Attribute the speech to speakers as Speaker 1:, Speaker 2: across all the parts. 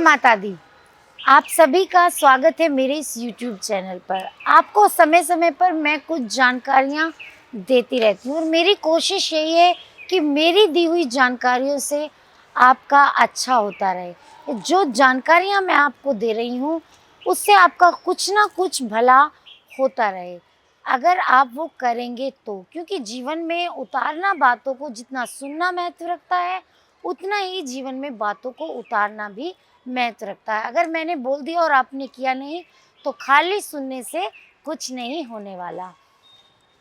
Speaker 1: माता दी। आप सभी का स्वागत है मेरे इस यूट्यूब चैनल पर। आपको समय समय पर मैं कुछ जानकारियाँ देती रहती हूँ और मेरी कोशिश यही है कि मेरी दी हुई जानकारियों से आपका अच्छा होता रहे। जो जानकारियाँ मैं आपको दे रही हूँ उससे आपका कुछ ना कुछ भला होता रहे, अगर आप वो करेंगे तो। क्योंकि जीवन में उतारना बातों को जितना सुनना महत्व रखता है, उतना ही जीवन में बातों को उतारना भी महत्व रखता है। अगर मैंने बोल दिया और आपने किया नहीं, तो खाली सुनने से कुछ नहीं होने वाला।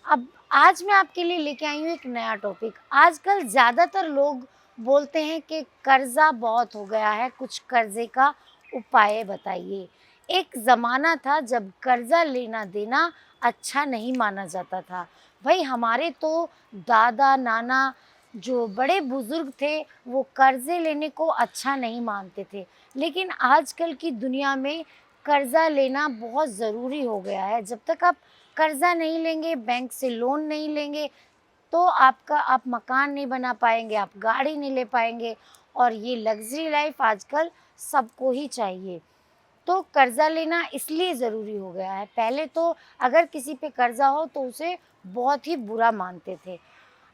Speaker 1: अब आज मैं आपके लिए लेके आई हूँ एक नया टॉपिक। आजकल ज़्यादातर लोग बोलते हैं कि कर्ज़ा बहुत हो गया है, कुछ कर्ज़े का उपाय बताइए। एक ज़माना था जब कर्ज़ा लेना देना अच्छा नहीं माना जाता था। भई हमारे तो दादा नाना जो बड़े बुज़ुर्ग थे वो कर्ज़े लेने को अच्छा नहीं मानते थे। लेकिन आजकल की दुनिया में कर्ज़ा लेना बहुत ज़रूरी हो गया है। जब तक आप कर्ज़ा नहीं लेंगे, बैंक से लोन नहीं लेंगे, तो आप मकान नहीं बना पाएँगे, आप गाड़ी नहीं ले पाएँगे और ये लग्ज़री लाइफ़ आजकल सबको ही चाहिए। तो कर्ज़ा लेना इसलिए ज़रूरी हो गया है। पहले तो अगर किसी पे कर्ज़ा हो तो उसे बहुत ही बुरा मानते थे।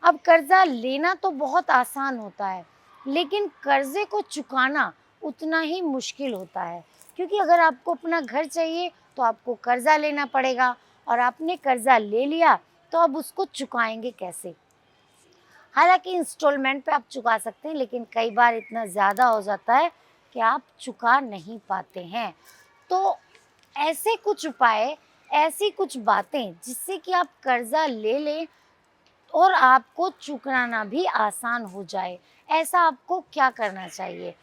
Speaker 1: अब कर्ज़ा लेना तो बहुत आसान होता है, लेकिन कर्ज़े को चुकाना उतना ही मुश्किल होता है। क्योंकि अगर आपको अपना घर चाहिए तो आपको कर्ज़ा लेना पड़ेगा और आपने कर्ज़ा ले लिया तो अब उसको चुकाएँगे कैसे? हालाँकि इंस्टॉलमेंट पे आप चुका सकते हैं, लेकिन कई बार इतना ज़्यादा हो जाता है कि आप चुका नहीं पाते हैं। तो ऐसे कुछ उपाय, ऐसी कुछ बातें जिससे कि आप कर्ज़ा ले लें और आपको चुकाना भी आसान हो जाए, ऐसा आपको क्या करना चाहिए?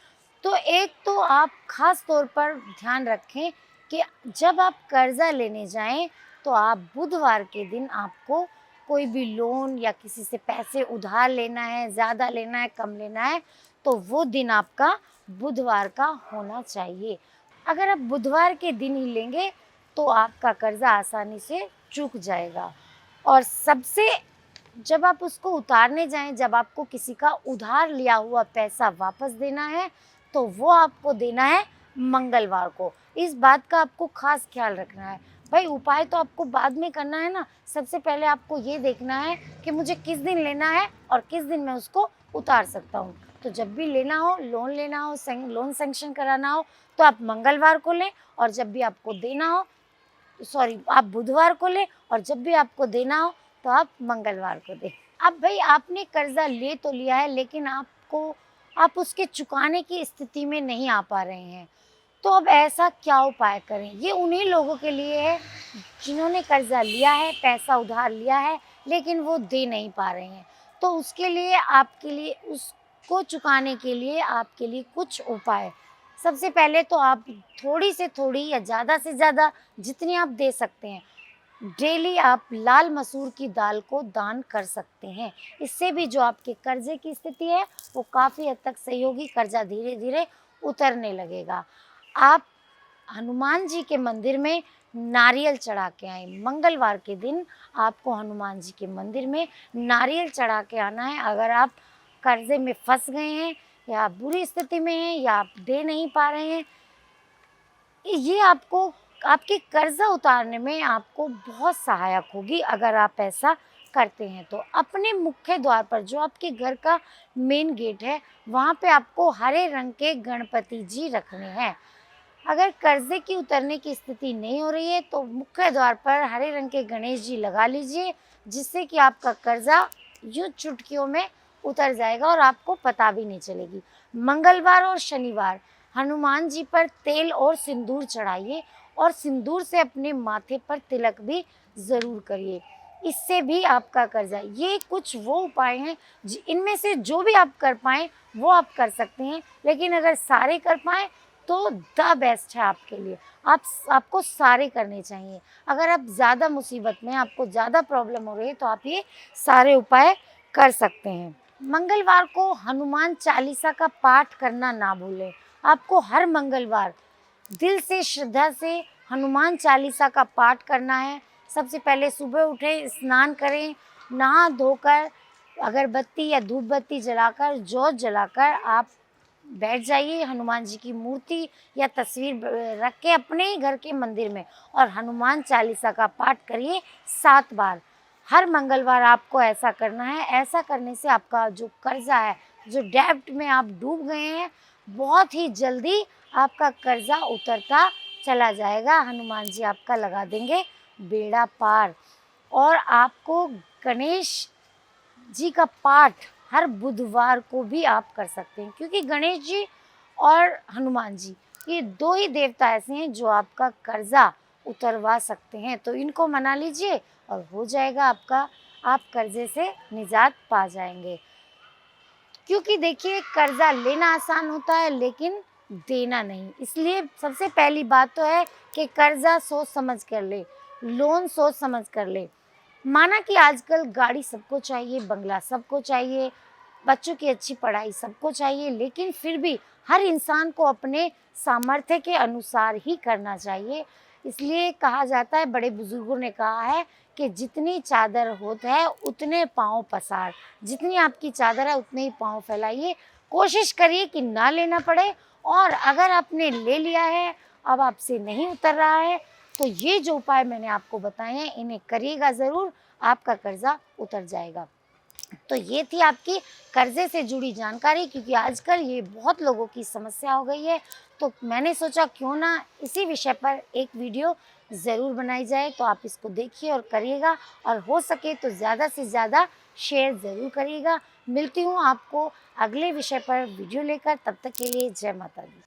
Speaker 1: तो एक तो आप ख़ास तौर पर ध्यान रखें कि जब आप कर्ज़ा लेने जाएँ, तो आप बुधवार के दिन आपको कोई भी लोन या किसी से पैसे उधार लेना है, ज़्यादा लेना है, कम लेना है, तो वो दिन आपका बुधवार का होना चाहिए। अगर आप बुधवार के दिन ही लेंगे, तो आपका कर्ज़ा आसानी से चुक जाएगा। और सबसे जब आप उसको उतारने जाएँ, जब आपको किसी का उधार लिया हुआ पैसा वापस देना है, तो वो आपको देना है मंगलवार को। इस बात का आपको ख़ास ख़्याल रखना है। भई उपाय तो आपको बाद में करना है ना, सबसे पहले आपको ये देखना है कि मुझे किस दिन लेना है और किस दिन मैं उसको उतार सकता हूँ। तो जब भी लेना हो, लोन लेना हो, लोन सैंक्शन कराना हो, तो आप मंगलवार को लें और जब भी आपको देना हो, सॉरी, आप बुधवार को लें और जब भी आपको देना हो तो आप मंगलवार को दें। अब भई आपने कर्ज़ा ले तो लिया है, लेकिन आप उसके चुकाने की स्थिति में नहीं आ पा रहे हैं। तो अब ऐसा क्या उपाय करें? ये उन्हीं लोगों के लिए है जिन्होंने कर्ज़ा लिया है, पैसा उधार लिया है, लेकिन वो दे नहीं पा रहे हैं। तो उसके लिए आपके लिए उसको चुकाने के लिए आपके लिए कुछ उपाय। सबसे पहले तो आप थोड़ी से थोड़ी या ज़्यादा से ज़्यादा जितनी आप दे सकते हैं, डेली आप लाल मसूर की दाल को दान कर सकते हैं। इससे भी जो आपके कर्ज़े की स्थिति है, वो काफ़ी हद तक सही होगी, कर्ज़ा धीरे-धीरे उतरने लगेगा। आप हनुमान जी के मंदिर में नारियल चढ़ा के आएँ। मंगलवार के दिन आपको हनुमान जी के मंदिर में नारियल चढ़ा के आना है। अगर आप कर्ज़े में फँस गए हैं या बुरी स्थिति में हैं या आप दे नहीं पा रहे हैं, ये आपको आपके कर्ज़ा उतारने में आपको बहुत सहायक होगी अगर आप ऐसा करते हैं तो। अपने मुख्य द्वार पर जो आपके घर का मेन गेट है, वहाँ पे आपको हरे रंग के गणपति जी रखने हैं। अगर कर्ज़े की उतरने की स्थिति नहीं हो रही है, तो मुख्य द्वार पर हरे रंग के गणेश जी लगा लीजिए, जिससे कि आपका कर्ज़ा यूँ चुटकियों में उतर जाएगा और आपको पता भी नहीं चलेगी। मंगलवार और शनिवार हनुमान जी पर तेल और सिंदूर चढ़ाइए और सिंदूर से अपने माथे पर तिलक भी ज़रूर करिए। इससे भी आपका कर्ज़ा, ये कुछ वो उपाय हैं इनमें से जो भी आप कर पाएँ वो आप कर सकते हैं, लेकिन अगर सारे कर पाएँ तो द बेस्ट है आपके लिए। आपको सारे करने चाहिए। अगर आप ज़्यादा मुसीबत में, आपको ज़्यादा प्रॉब्लम हो रही है, तो आप ये सारे उपाय कर सकते हैं। मंगलवार को हनुमान चालीसा का पाठ करना ना भूलें। आपको हर मंगलवार दिल से, श्रद्धा से हनुमान चालीसा का पाठ करना है। सबसे पहले सुबह उठें, स्नान करें, नहा धोकर अगरबत्ती या धूप बत्ती जलाकर, जोत जलाकर आप बैठ जाइए, हनुमान जी की मूर्ति या तस्वीर रख के अपने ही घर के मंदिर में और हनुमान चालीसा का पाठ करिए 7 बार। हर मंगलवार आपको ऐसा करना है। ऐसा करने से आपका जो कर्जा है, जो डेब्ट में आप डूब गए हैं, बहुत ही जल्दी आपका कर्जा उतरता चला जाएगा। हनुमान जी आपका लगा देंगे बेड़ा पार। और आपको गणेश जी का पाठ हर बुधवार को भी आप कर सकते हैं, क्योंकि गणेश जी और हनुमान जी ये 2 ही देवता ऐसे हैं जो आपका कर्जा उतरवा सकते हैं। तो इनको मना लीजिए और हो जाएगा आपका, आप कर्जे से निजात पा जाएंगे। क्योंकि देखिए, कर्जा लेना आसान होता है लेकिन देना नहीं। इसलिए सबसे पहली बात तो है कि कर्जा सोच समझ कर ले, लोन सोच समझ कर ले। माना कि आजकल गाड़ी सबको चाहिए, बंगला सबको चाहिए, बच्चों की अच्छी पढ़ाई सबको चाहिए, लेकिन फिर भी हर इंसान को अपने सामर्थ्य के अनुसार ही करना चाहिए। इसलिए कहा जाता है, बड़े बुजुर्गों ने कहा है कि जितनी चादर होत है उतने पाँव पसार। जितनी आपकी चादर है उतने ही पाँव फैलाइए। कोशिश करिए कि ना लेना पड़े, और अगर आपने ले लिया है, अब आपसे नहीं उतर रहा है, तो ये जो उपाय मैंने आपको बताए हैं इन्हें करिएगा ज़रूर, आपका कर्जा उतर जाएगा। तो ये थी आपकी कर्जे से जुड़ी जानकारी, क्योंकि आजकल ये बहुत लोगों की समस्या हो गई है। तो मैंने सोचा क्यों ना इसी विषय पर एक वीडियो ज़रूर बनाई जाए। तो आप इसको देखिए और करिएगा, और हो सके तो ज़्यादा से ज़्यादा शेयर ज़रूर करिएगा। मिलती हूँ आपको अगले विषय पर वीडियो लेकर, तब तक के लिए जय माता दी।